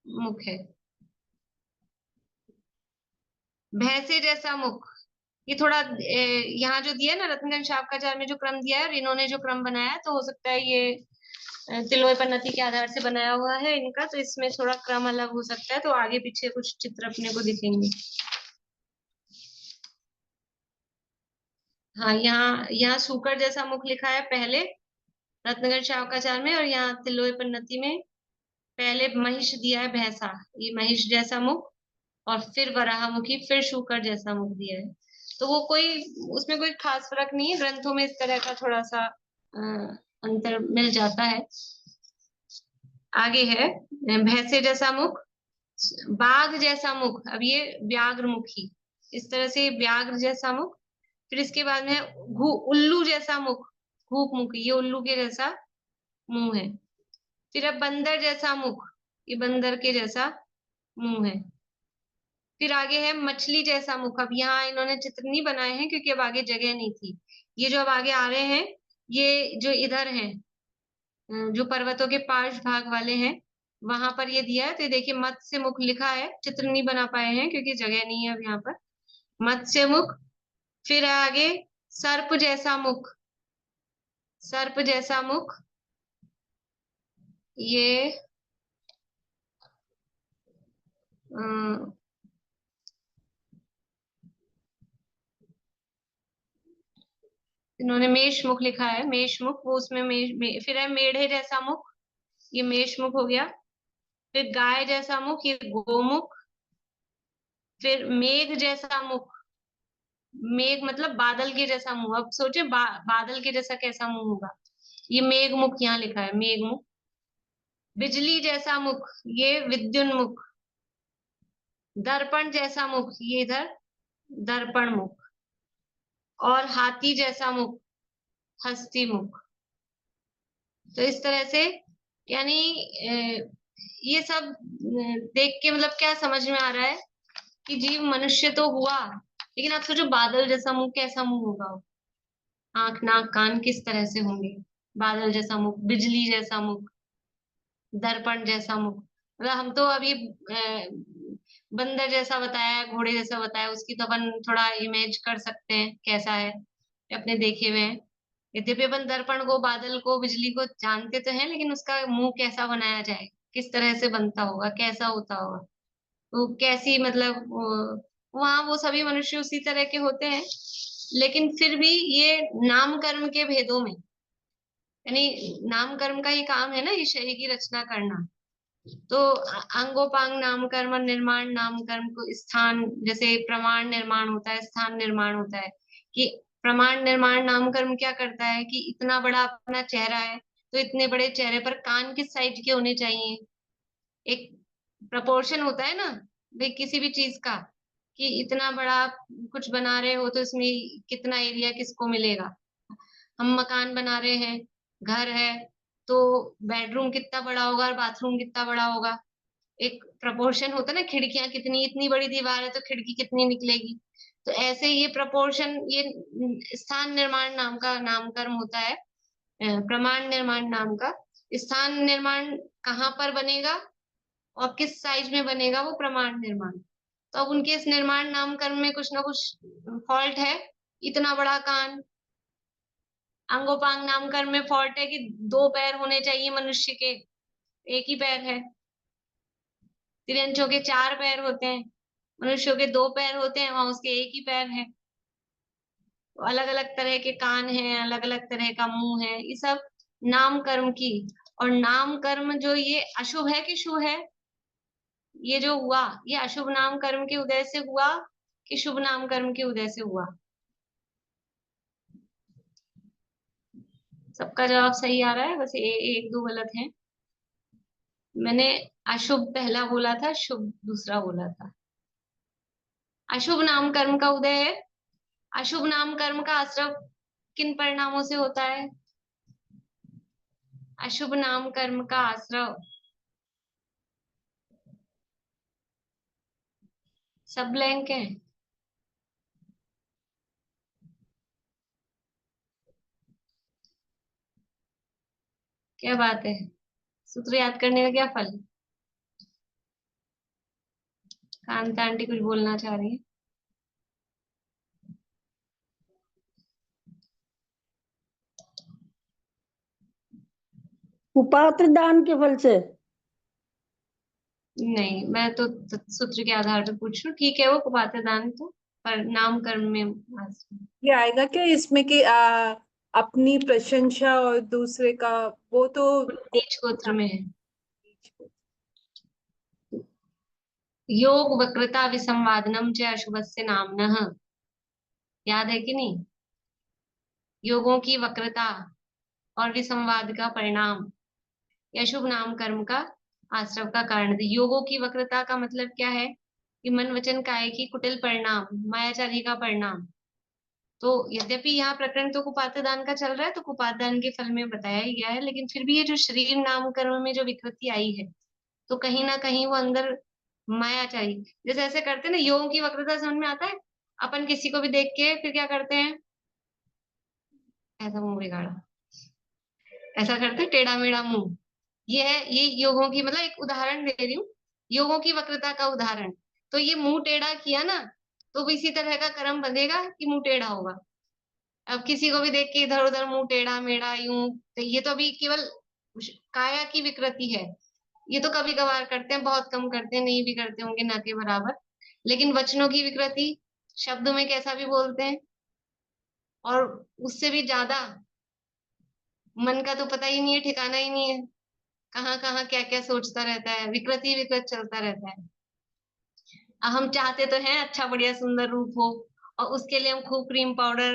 मुख है। भैंसे जैसा मुख, ये थोड़ा यहाँ जो दिया है ना रत्नगंज शावकाचार्य में जो क्रम दिया है और इन्होंने जो क्रम बनाया है, तो हो सकता है ये तिलोय पन्नति के आधार से बनाया हुआ है इनका, तो इसमें थोड़ा क्रम अलग हो सकता है, तो आगे पीछे कुछ चित्र अपने को दिखेंगे। हाँ, यहाँ यहाँ सूकर जैसा मुख लिखा है पहले रत्नगंज शावकाचार्य में, और यहाँ तिलोय पन्नति में पहले महिष दिया है भैंसा, ये महिष जैसा मुख, और फिर वराहमुखी, फिर शूकर जैसा मुख दिया है। तो वो कोई उसमें कोई खास फर्क नहीं है, ग्रंथों में इस तरह का थोड़ा सा अंतर मिल जाता है। आगे है भैंसे जैसा मुख, बाघ जैसा मुख, अब ये व्याघ्र मुखी, इस तरह से व्याघ्र जैसा मुख। फिर इसके बाद में उल्लू जैसा मुख, घूप मुख, ये उल्लू के जैसा मुंह है। फिर अब बंदर जैसा मुख, ये बंदर के जैसा मुंह है। फिर आगे है मछली जैसा मुख, अब यहाँ इन्होंने चित्र नहीं बनाए हैं क्योंकि अब आगे जगह नहीं थी। ये जो अब आगे आ रहे हैं, ये जो इधर हैं, जो पर्वतों के पार्श्व भाग वाले हैं, वहां पर ये दिया है। तो ये देखिए मत्स्य मुख लिखा है, चित्र नहीं बना पाए हैं क्योंकि जगह नहीं है अब यहाँ पर। मत्स्य मुख। फिर है आगे सर्प जैसा मुख, सर्प जैसा मुख, ये अ, इन्होंने मेष मुख लिखा है, मेष मुख, वो उसमें फिर है मेढ़े जैसा मुख, ये मेष मुख हो गया। फिर गाय जैसा मुख, ये गोमुख। फिर मेघ जैसा मुख, मेघ मतलब बादल के जैसा मुंह, अब सोचे बादल के जैसा कैसा मुंह होगा, ये मेघ मुख यहाँ लिखा है, मेघ मुख। बिजली जैसा मुख, ये विद्युन्मुख। दर्पण जैसा मुख, ये इधर दर्पण मुख। और हाथी जैसा मुख, हस्ती मुख। तो इस तरह से, यानी ये सब देख के मतलब क्या समझ में आ रहा है कि जीव मनुष्य तो हुआ, लेकिन आप सोचो बादल जैसा मुंह, कैसा मुंह होगा, आंख नाक कान किस तरह से होंगे। बादल जैसा मुख, बिजली जैसा मुख, दर्पण जैसा मुख। मतलब हम तो अभी बंदर जैसा बताया, घोड़े जैसा बताया, उसकी तो अपन थोड़ा इमेज कर सकते हैं कैसा है, अपने देखे हुए हैं। यद्यपि अपन दर्पण को, बादल को, बिजली को जानते तो हैं, लेकिन उसका मुंह कैसा बनाया जाए, किस तरह से बनता होगा, कैसा होता होगा, तो कैसी मतलब वहां वो सभी मनुष्य उसी तरह के होते हैं। लेकिन फिर भी ये नाम कर्म के भेदों में, यानी नाम कर्म का ही काम है ना ये शरीर की रचना करना, तो अंगोपांग नाम कर्म और निर्माण नाम कर्म को स्थान, जैसे प्रमाण निर्माण होता है, स्थान निर्माण होता है, कि प्रमाण निर्माण नाम कर्म क्या करता है कि इतना बड़ा अपना चेहरा है, तो इतने बड़े चेहरे पर कान किस साइज के होने चाहिए, एक प्रपोर्शन होता है ना भाई किसी भी चीज का, कि इतना बड़ा आप कुछ बना रहे हो तो इसमें कितना एरिया किसको मिलेगा। हम मकान बना रहे हैं, घर है, तो बेडरूम कितना बड़ा होगा और बाथरूम कितना बड़ा होगा, एक प्रपोर्शन होता है ना, खिड़कियां कितनी, इतनी बड़ी दीवार है तो खिड़की कितनी निकलेगी। तो ऐसे ये प्रपोर्शन, ये स्थान निर्माण नाम का नामकर्म होता है। प्रमाण निर्माण नाम का स्थान निर्माण कहाँ पर बनेगा और किस साइज में बनेगा, वो प्रमाण निर्माण। तो अब उनके इस निर्माण नामकर्म में कुछ ना कुछ फॉल्ट है, इतना बड़ा कान। अंगोपांग नामकर्म में फॉल्ट है कि 2 पैर होने चाहिए मनुष्य के, एक ही पैर है। तिरंचों के 4 पैर होते हैं, मनुष्यों के 2 पैर होते हैं, वहां उसके एक ही पैर है। अलग अलग तरह के कान हैं, अलग अलग तरह का मुंह है, ये सब नाम कर्म की। और नाम कर्म जो ये अशुभ है कि शुभ है, ये जो हुआ ये अशुभ नाम कर्म के उदय से हुआ कि शुभ नाम कर्म के उदय से हुआ। सबका जवाब सही आ रहा है, बस एक दो गलत है। मैंने अशुभ पहला बोला था, शुभ दूसरा बोला था। अशुभ नाम कर्म का उदय है। अशुभ नाम कर्म का आश्रव किन परिणामों से होता है? अशुभ नाम कर्म का आश्रव, सब ब्लैंक है। क्या बात है, सूत्र याद करने का क्या फल? कांता आंटी कुछ बोलना चाह रही है? कुपात्र दान के फल से? नहीं, मैं तो सूत्र के आधार पर पूछ रही हूँ। ठीक है, वो कुपात्र दान तो पर नाम कर्म में ये आएगा क्या इसमें कि अपनी प्रशंसा और दूसरे का, वो तो नीच गोत्र में है। योग वक्रता विसंवादनम च अशुभस्य नामनः। याद है कि नहीं? योगों की वक्रता और विसंवाद का परिणाम या शुभ नाम कर्म का आश्रव का कारण। योगों की वक्रता का मतलब क्या है? कि मन वचन काया की कुटिल परिणाम, मायाचारी का परिणाम। तो यद्यपि यहाँ प्रकरण तो कुपात्र दान का चल रहा है, तो कुपात्र दान के फल में बताया ही गया है, लेकिन फिर भी ये जो शरीर नाम कर्म में जो विकृति आई है, तो कहीं ना कहीं वो अंदर मायाचारी, जैसे ऐसे करते हैं ना, योगों की वक्रता समझ में आता है? अपन किसी को भी देख के फिर क्या करते हैं? ऐसा मुंह बिगाड़ा, ऐसा करते हैं टेढ़ा मेढ़ा मुंह। ये योगों की, मतलब एक उदाहरण दे रही हूँ, योगों की वक्रता का उदाहरण। तो ये मुंह टेढ़ा किया ना, तो भी इसी तरह का कर्म बंधेगा कि मुंह टेढ़ा होगा। अब किसी को भी देख के इधर उधर मुंह टेढ़ा मेढ़ा यूं, तो ये तो अभी केवल काया की विकृति है। ये तो कभी कभार करते हैं, बहुत कम करते हैं, नहीं भी करते होंगे ना के बराबर। लेकिन वचनों की विकृति, शब्द में कैसा भी बोलते हैं, और उससे भी ज्यादा मन का तो पता ही नहीं है, ठिकाना ही नहीं है, कहाँ कहाँ क्या क्या सोचता रहता है, विकृति विकृत चलता रहता है। हम चाहते तो हैं अच्छा बढ़िया सुंदर रूप हो, और उसके लिए हम खूब क्रीम पाउडर,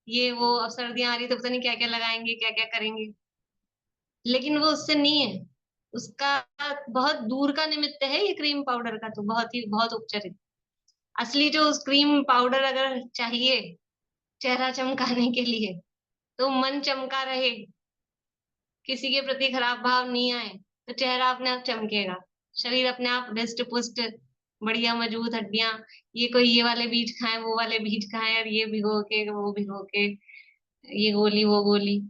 ये वो, अब सर्दियां आ रही तो पता नहीं क्या क्या लगाएंगे, क्या क्या करेंगे, लेकिन वो उससे नहीं है। उसका बहुत दूर का निमित्त है ये क्रीम पाउडर का, तो बहुत ही बहुत उपचरित। असली जो उस क्रीम पाउडर अगर चाहिए चेहरा चमकाने के लिए, तो मन चमका रहे, किसी के प्रति खराब भाव नहीं आए, तो चेहरा अपने आप चमकेगा, शरीर अपने आप हृष्ट पुष्ट, बढ़िया मजबूत हड्डियां। ये कोई ये वाले बीज खाएं, वो वाले बीज खाएं, और ये भिगो के वो भिगो के, ये गोली वो गोली,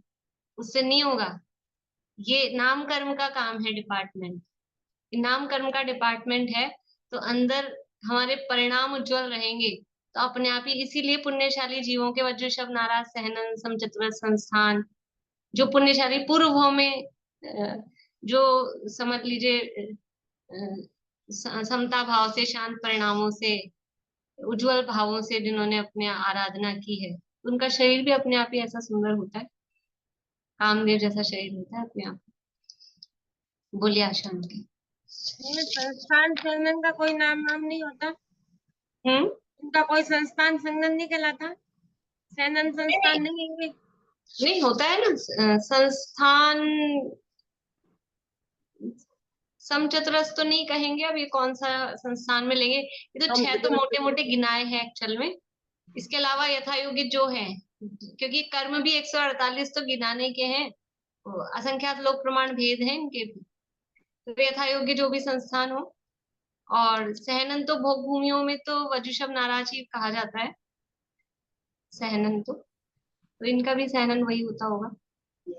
उससे नहीं होगा। ये नाम कर्म का काम है, डिपार्टमेंट। नाम कर्म का डिपार्टमेंट है, तो अंदर हमारे परिणाम उज्जवल रहेंगे। तो अपने आप ही, इसीलिए पुण्यशाली जीवों के वज्र शव नाराज सहनन समचतुर संस्थान, जो पुण्यशाली पूर्व भाव में जो समझ लीजिए समता भाव से, शांत परिणामों से, उज्जवल भावों से जिन्होंने अपने आराधना की है, उनका शरीर भी अपने आप ही ऐसा सुंदर होता है, कामदेव जैसा शरीर होता है अपने आप। बोलिए आशा आंटी। इनमें संस्थान संगठन का कोई नाम नहीं होता? हम्म। उनका कोई संस्थान संगठन नहीं कहलाता? सैनन संस्थान नहीं है? नहीं होता है ना संस्थान, समचतुरस तो नहीं कहेंगे, अब ये कौन सा संस्थान में लेंगे, ये तो 6 तो मोटे मोटे गिनाए हैं एक्चुअल में। इसके अलावा यथायोग्य जो है, क्योंकि कर्म भी 148 तो गिनाने के हैं, असंख्यात लोक प्रमाण भेद हैं इनके भी, तो यथायोग्य जो भी संस्थान हो। और सहनन तो भोग भूमियों में तो वजुषभ नाराज ही कहा जाता है, सहनन तो इनका भी सहनन वही होता होगा। ये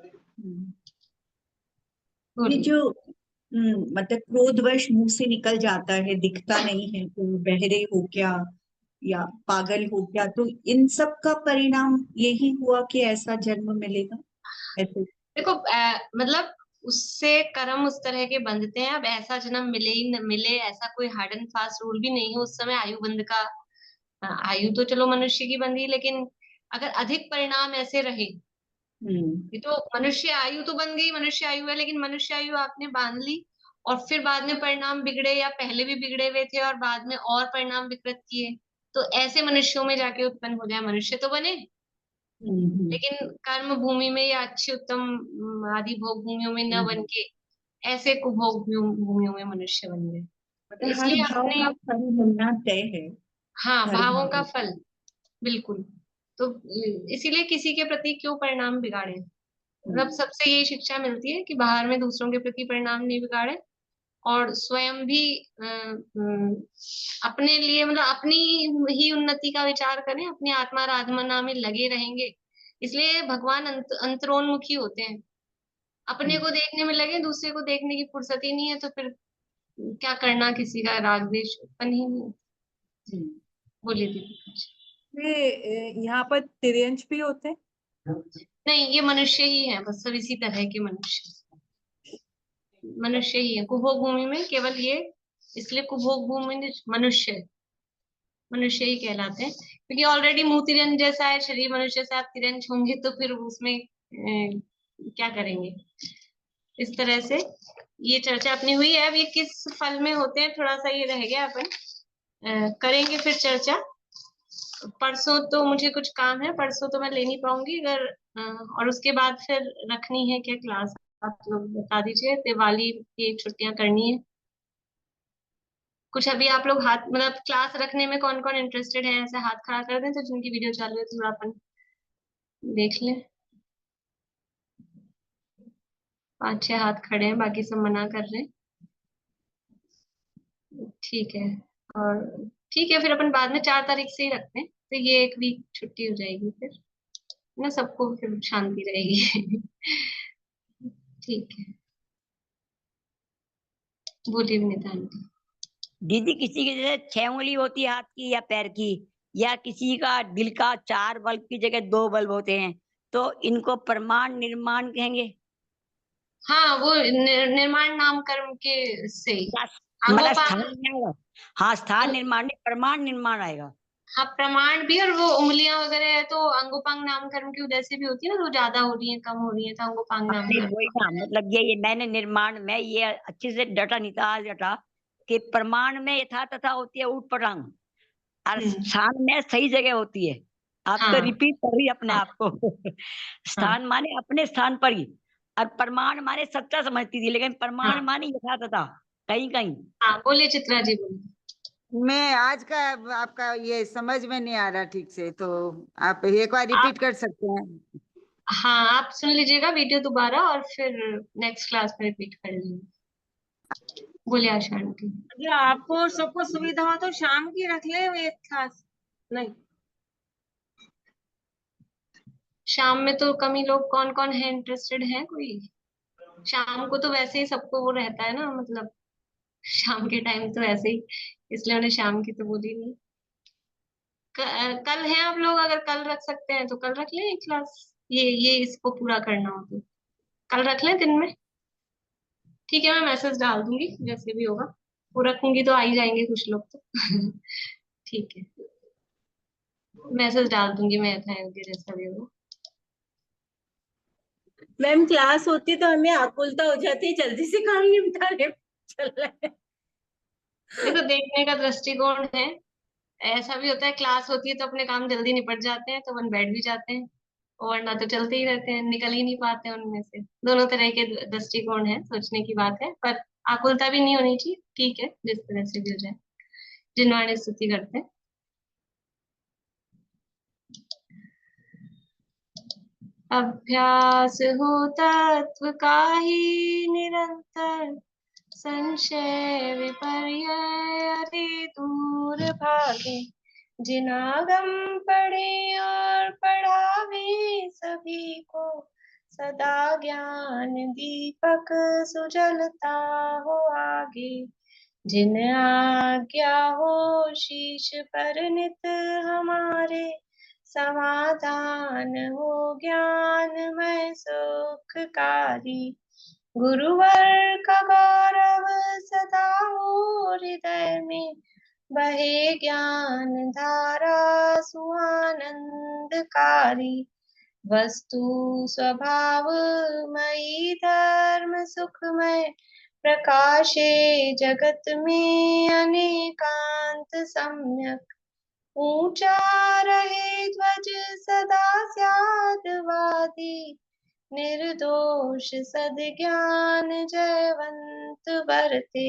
बोलिए। जो मतलब क्रोधवश मुंह से निकल जाता है, दिखता नहीं है, तो बहरे हो क्या या पागल हो क्या, तो इन सब का परिणाम यही हुआ कि ऐसा जन्म मिलेगा ऐसे? देखो मतलब उससे कर्म उस तरह के बंधते हैं। अब ऐसा जन्म मिले ही न मिले, ऐसा कोई हार्ड एंड फास्ट रूल भी नहीं है उस समय आयु बंध का। आयु तो चलो मनुष्य की बंधी, लेकिन अगर अधिक परिणाम ऐसे रहे, ये तो मनुष्य आयु तो बन गई, मनुष्य आयु है, लेकिन मनुष्य आयु आपने बांध ली, और फिर बाद में परिणाम बिगड़े, या पहले भी बिगड़े हुए थे और बाद में और परिणाम विकृत किए, तो ऐसे मनुष्यों में जाके उत्पन्न हो जाए, मनुष्य तो बने, लेकिन कर्म भूमि में या अच्छी उत्तम आदि भोग भूमियों में न बन के ऐसे कुभोग भूमियों में मनुष्य बन गए। मतलब हर इसलिए भाव अपने, का फल मिलना तय है। हाँ, हर भावों का भाव फल, बिल्कुल। तो इसीलिए किसी के प्रति क्यों परिणाम बिगाड़े, मतलब सबसे यही शिक्षा मिलती है कि बाहर में दूसरों के प्रति परिणाम नहीं बिगाड़े, और स्वयं भी अपने लिए, मतलब अपनी ही उन्नति का विचार करें, अपनी आत्मा आराधना में लगे रहेंगे। इसलिए भगवान अंतरोन्मुखी होते हैं, अपने को देखने में लगे, दूसरे को देखने की फुर्सत ही नहीं है, तो फिर क्या करना किसी का राग द्वेष उत्पन्न ही नहीं। बोलिए दीदी कुछ। यहाँ पर तिर्यंच भी होते हैं? नहीं, ये मनुष्य ही है, बस सब इसी तरह के मनुष्य ही है। कुभोग भूमि में केवल ये, इसलिए कुभोग भूमि में मनुष्य ही कहलाते हैं, क्योंकि ऑलरेडी मुंह तिरंज जैसा है शरीर, मनुष्य से आप तिरंज होंगे तो फिर उसमें क्या करेंगे। इस तरह से ये चर्चा अपनी हुई है। अब ये किस फल में होते हैं थोड़ा सा ये रह गया, अपन करेंगे फिर चर्चा। परसों तो मुझे कुछ काम है, परसों तो मैं ले नहीं पाऊंगी। अगर और उसके बाद फिर रखनी है क्या क्लास, आप लोग बता दीजिए। दिवाली की छुट्टियां करनी है कुछ। अभी आप लोग हाथ, मतलब क्लास रखने में कौन कौन इंटरेस्टेड है, ऐसे हाथ खड़ा कर दें तो जिनकी वीडियो चालू है थोड़ा अपन देख लें। 5-6 हाथ खड़े हैं, बाकी सब मना कर रहे हैं। ठीक है। और ठीक है, फिर अपन बाद में 4 तारीख से ही रखते हैं, तो ये एक वीक छुट्टी हो जाएगी फिर ना, सबको फिर शांति रहेगी। ठीक है, बोलिए विनीता आंटी। दीदी किसी की जैसे 6 उंगली होती है हाथ की या पैर की, या किसी का दिल का 4 बल्ब की जगह 2 बल्ब होते हैं, तो इनको प्रमाण निर्माण कहेंगे? हाँ, वो निर्माण नाम कर्म के से मतलब स्थान अंगोपांग। नहीं आएगा? हाँ, स्थान निर्माण नहीं, प्रमाण निर्माण आएगा। हाँ, प्रमाण भी, और वो उंगलियां वगैरह है तो अंगोपांग नाम कर्म की उदय से भी होती है ना, तो ज्यादा हो रही है कम हो रही है तो अंगोपांग नाम नहीं कर्म। वही ना, मतलब ये मैंने निर्माण में ये अच्छे से डटा नहीं था आज डटा कि प्रमाण में यथा तथा होती है ऊट पटांग, और स्थान में सही जगह होती है। आप तो हाँ रिपीट कर रही अपने हाँ आप को। हाँ स्थान माने अपने स्थान पर ही, और प्रमाण माने सच्चा समझती थी, लेकिन प्रमाण हाँ माने यथा तथा कहीं कहीं। हाँ, बोलिए चित्रा जी, बोलिए। मैं आज का आपका ये समझ में नहीं आ रहा ठीक से, तो आप एक बार आप, रिपीट कर सकते हैं? हाँ, आप सुन लीजिएगा वीडियो दोबारा और फिर नेक्स्ट क्लास में रिपीट कर लेंगे। बोलिए आशा आंटी। अगर आपको और सबको सुविधा हो तो शाम की रख ले एक क्लास। नहीं, शाम में तो कम ही लोग, कौन कौन है इंटरेस्टेड है कोई? शाम को तो वैसे ही सबको वो रहता है ना, मतलब शाम के टाइम तो ऐसे ही, इसलिए उन्हें शाम की तो बोली नहीं। कल है आप लोग, अगर कल रख सकते हैं तो कल रख लें एक क्लास। ये इसको पूरा करना हो तो कल रख लें दिन में। ठीक है, मैं मैसेज डाल दूंगी जैसे भी होगा। वो रखूंगी तो आ ही जाएंगे कुछ लोग तो। ठीक है, मैसेज डाल दूंगी मैं, जैसा भी होगा। मैम क्लास होती है तो हमें आकुलता हो जाती है, जल्दी से काम निपटाने में चल रहा है। देखो, देखने का दृष्टिकोण है। ऐसा भी होता है, क्लास होती है तो अपने काम जल्दी निपट जाते हैं तो अपन बैठ भी जाते हैं, वरना तो चलते ही रहते हैं, निकल ही नहीं पाते हैं उनमें से। दोनों तरह के दृष्टिकोण है, सोचने की बात है, पर आकुलता भी नहीं होनी चाहिए। ठीक है, जिस तरह से भी हो जाए। जिनवाणी स्तुति करते हैं। अभ्यास हो तत्व का ही निरंतर, संशय विपर्य अति दूर भागे। जिनागम पढ़े और पढ़ावे सभी को, सदा ज्ञान दीपक सुजलता हो आगे। जिन आज्ञा हो शीश पर नित हमारे, समाधान हो ज्ञानमय सुखकारी। गुरुवर का गौरव सदा हो हृदय में, बहे ज्ञान धारा सुआनंदकारी। वस्तु स्वभाव मयि धर्म सुखमय, प्रकाशे जगत में अनेकांत सम्यक। ऊंचा रहे ध्वज सदा स्यादवादी, निर्दोष सद्ज्ञान जयवंत बरते।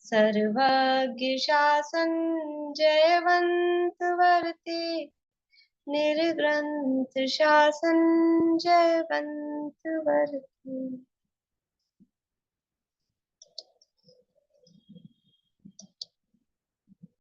सर्वज्ञ शासन जयवंत बरते, निर्ग्रंथ शासन जयवंत बरते।